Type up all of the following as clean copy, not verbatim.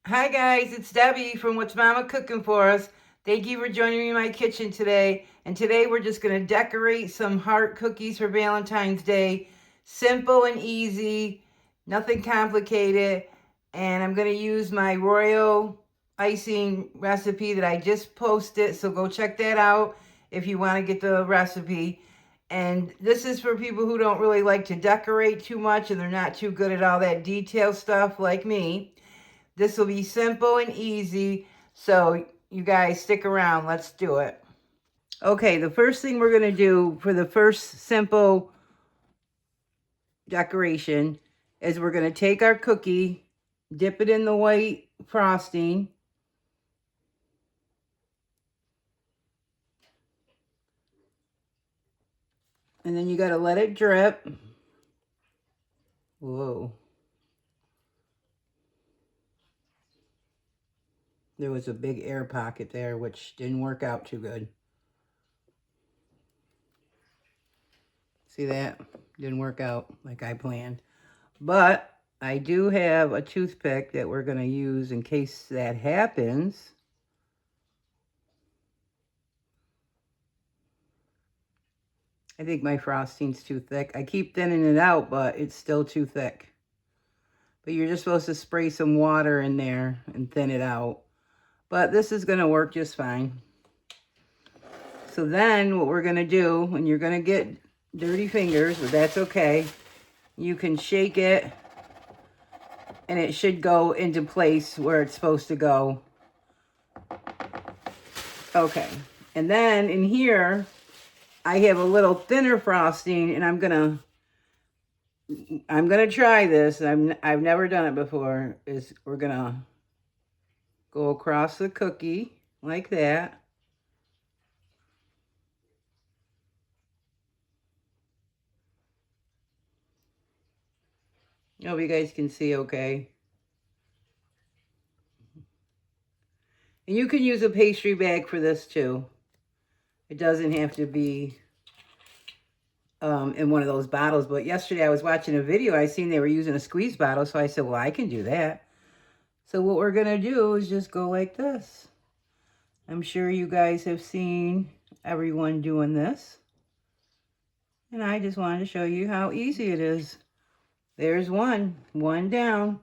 Hi guys, it's Debbie from What's Mama Cooking For Us. Thank you for joining me in my kitchen today. And today we're just going to decorate some heart cookies for Valentine's Day. Simple and easy, nothing complicated. And I'm going to use my royal icing recipe that I just posted. So go check that out if you want to get the recipe. And this is for people who don't really like to decorate too much and they're not too good at all that detail stuff like me. This will be simple and easy, so you guys stick around. Let's do it. Okay, the first thing we're going to do for the first simple decoration is we're going to take our cookie, dip it in the white frosting, and then you got to let it drip. Whoa. There was a big air pocket there, which didn't work out too good. See that? Didn't work out like I planned. But I do have a toothpick that we're going to use in case that happens. I think my frosting's too thick. I keep thinning it out, but it's still too thick. But you're just supposed to spray some water in there and thin it out. But this is going to work just fine. So then what we're going to do, and you're going to get dirty fingers, but that's okay. You can shake it, and it should go into place where it's supposed to go. Okay. And then in here, I have a little thinner frosting, and I'm gonna try this. I've never done it before. We're gonna go across the cookie like that. I hope you guys can see okay. And you can use a pastry bag for this too. It doesn't have to be in one of those bottles. But yesterday I was watching a video. I seen they were using a squeeze bottle. So I said, well, I can do that. So what we're going to do is just go like this. I'm sure you guys have seen everyone doing this. And I just wanted to show you how easy it is. There's one down.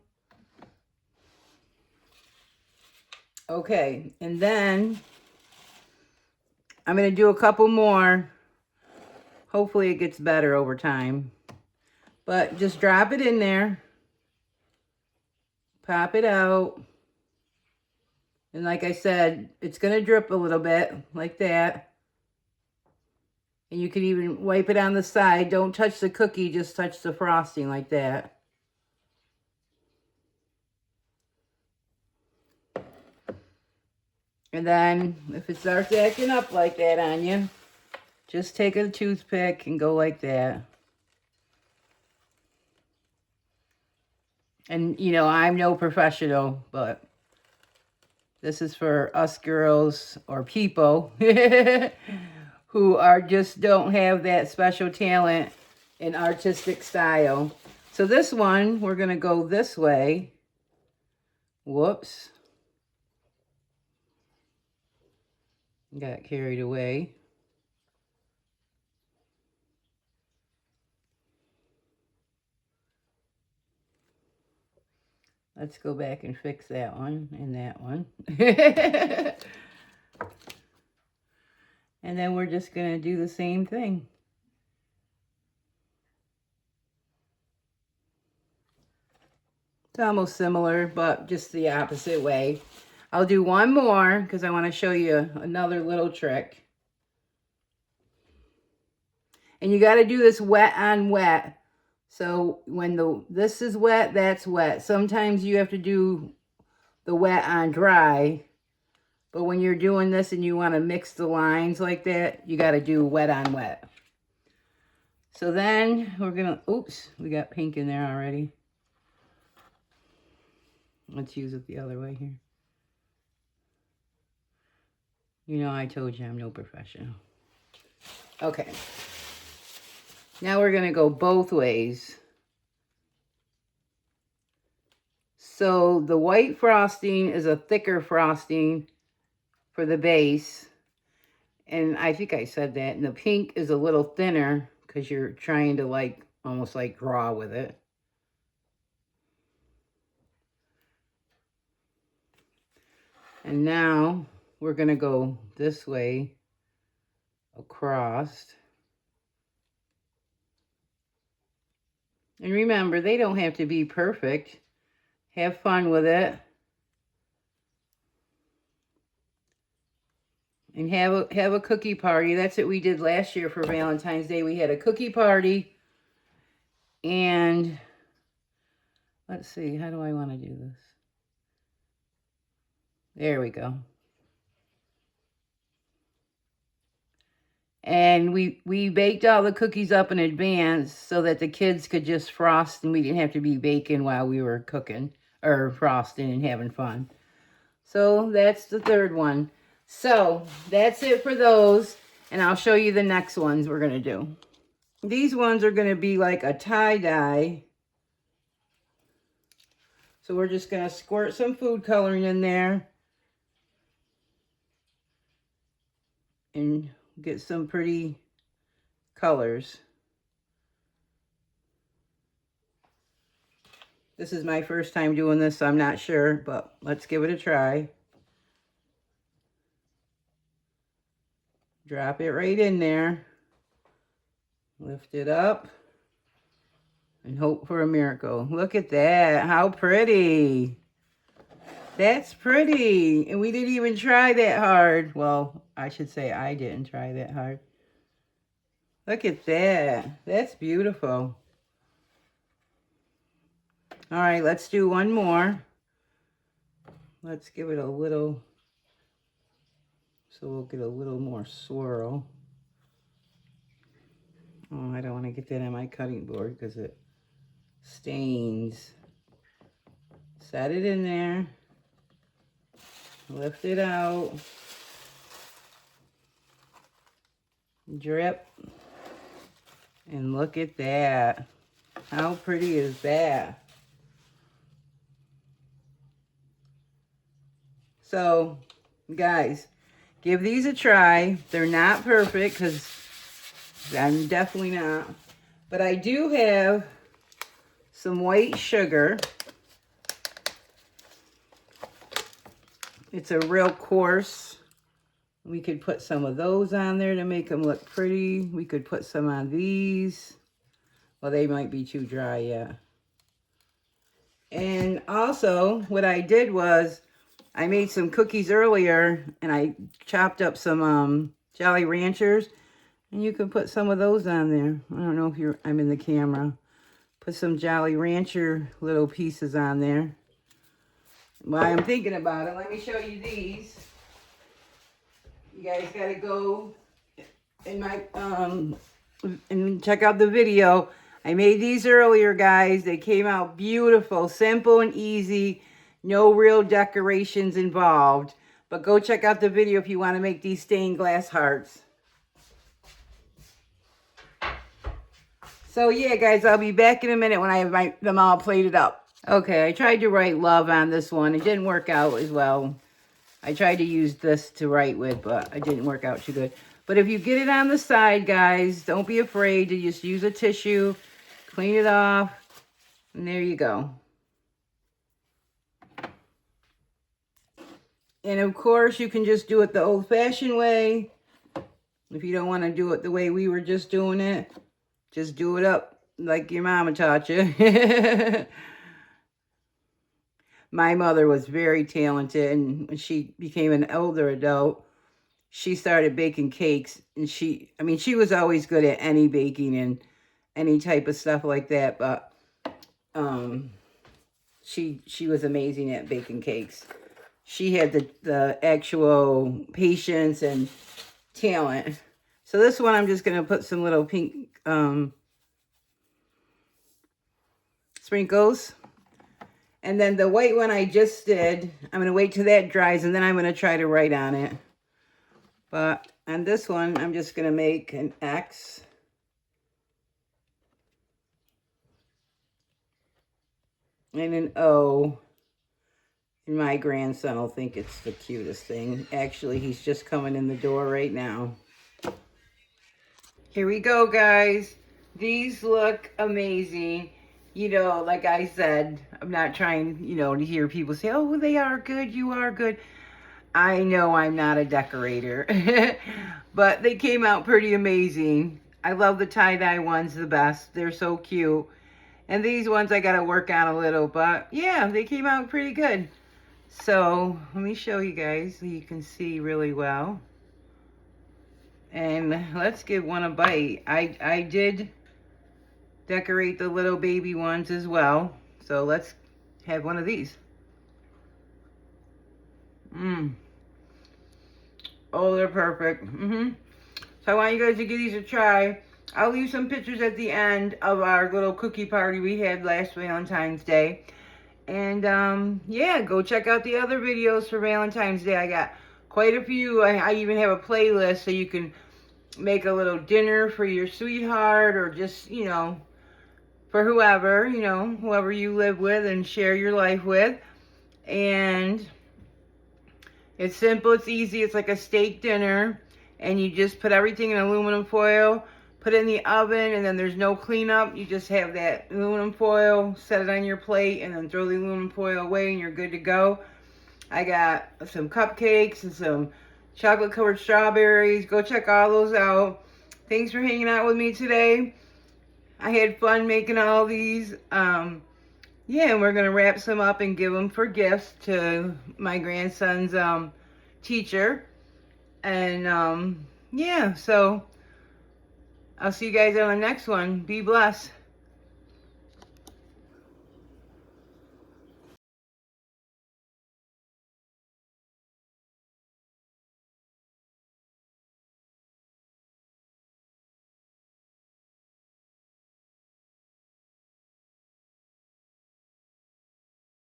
Okay, and then I'm going to do a couple more. Hopefully it gets better over time. But just drop it in there. Pop it out. And like I said, it's going to drip a little bit like that. And you can even wipe it on the side. Don't touch the cookie, just touch the frosting like that. And then if it starts acting up like that on you, just take a toothpick and go like that. And, you know, I'm no professional, but this is for us girls or people who are just don't have that special talent in artistic style. So this one, we're going to go this way. Whoops. Got carried away. Let's go back and fix that one and that one. And then we're just going to do the same thing. It's almost similar, but just the opposite way. I'll do one more because I want to show you another little trick. And you got to do this wet on wet. So when this is wet, that's wet. Sometimes you have to do the wet on dry. But when you're doing this and you want to mix the lines like that, you got to do wet on wet. So then we're going to, oops, we got pink in there already. Let's use it the other way here. You know, I told you I'm no professional. Okay. Now we're going to go both ways. So the white frosting is a thicker frosting for the base. And I think I said that. And the pink is a little thinner because you're trying to like, almost like draw with it. And now we're going to go this way across. And remember, they don't have to be perfect. Have fun with it. And have a cookie party. That's what we did last year for Valentine's Day. We had a cookie party. And let's see, how do I want to do this? There we go. And we baked all the cookies up in advance so that the kids could just frost and we didn't have to be baking while we were cooking or frosting and having fun. So that's the third one. So that's it for those. And I'll show you the next ones we're going to do. These ones are going to be like a tie-dye. So we're just going to squirt some food coloring in there. And get some pretty colors. This is my first time doing this, so I'm not sure, but let's give it a try. Drop it right in there. Lift it up. And hope for a miracle. Look at that. How pretty. That's pretty. And we didn't even try that hard. Well, I should say I didn't try that hard. Look at that. That's beautiful. All right, let's do one more. Let's give it a little, so we'll get a little more swirl. Oh, I don't want to get that on my cutting board because it stains. Set it in there. Lift it out. Drip. And look at that. How pretty is that? So, guys, give these a try. They're not perfect because I'm definitely not. But I do have some white sugar. It's a real coarse. We could put some of those on there to make them look pretty. We could put some on these. Well, they might be too dry yet. And also, what I did was, I made some cookies earlier, and I chopped up some Jolly Ranchers. And you can put some of those on there. I don't know if I'm in the camera. Put some Jolly Rancher little pieces on there. While I'm thinking about it, let me show you these. You guys gotta go in my and check out the video. I made these earlier, guys. They came out beautiful, simple and easy. No real decorations involved. But go check out the video if you want to make these stained glass hearts. So yeah, guys, I'll be back in a minute when I have them all plated up. Okay, I tried to write love on this one. It didn't work out as well. I tried to use this to write with, but it didn't work out too good. But if you get it on the side, guys, don't be afraid to just use a tissue, clean it off, and there you go. And of course, you can just do it the old-fashioned way. If you don't want to do it the way we were just doing it, just do it up like your mama taught you. My mother was very talented, and when she became an older adult, she started baking cakes. And she was always good at any baking and any type of stuff like that, but she was amazing at baking cakes. She had the actual patience and talent. So this one, I'm just going to put some little pink sprinkles. And then the white one I just did, I'm going to wait till that dries, and then I'm going to try to write on it. But on this one, I'm just going to make an X. And an O. My grandson will think it's the cutest thing. Actually, he's just coming in the door right now. Here we go, guys. These look amazing. You know, like I said, I'm not trying, to hear people say, oh, they are good, you are good. I know I'm not a decorator, but they came out pretty amazing. I love the tie-dye ones the best. They're so cute. And these ones I got to work on a little, but yeah, they came out pretty good. So let me show you guys so you can see really well. And let's give one a bite. I did decorate the little baby ones as well. So let's have one of these. Oh, they're perfect. So I want you guys to give these a try. I'll leave some pictures at the end of our little cookie party we had last Valentine's Day. And yeah, go check out the other videos for Valentine's Day. I got quite a few. I even have a playlist so you can make a little dinner for your sweetheart, or just, for whoever, whoever you live with and share your life with. And it's simple, it's easy, it's like a steak dinner. And you just put everything in aluminum foil, put it in the oven, and then there's no cleanup. You just have that aluminum foil, set it on your plate, and then throw the aluminum foil away, and you're good to go. I got some cupcakes and some chocolate covered strawberries. Go check all those out. Thanks for hanging out with me today. I had fun making all these. Yeah, and we're going to wrap some up and give them for gifts to my grandson's teacher. And yeah, so I'll see you guys on the next one. Be blessed.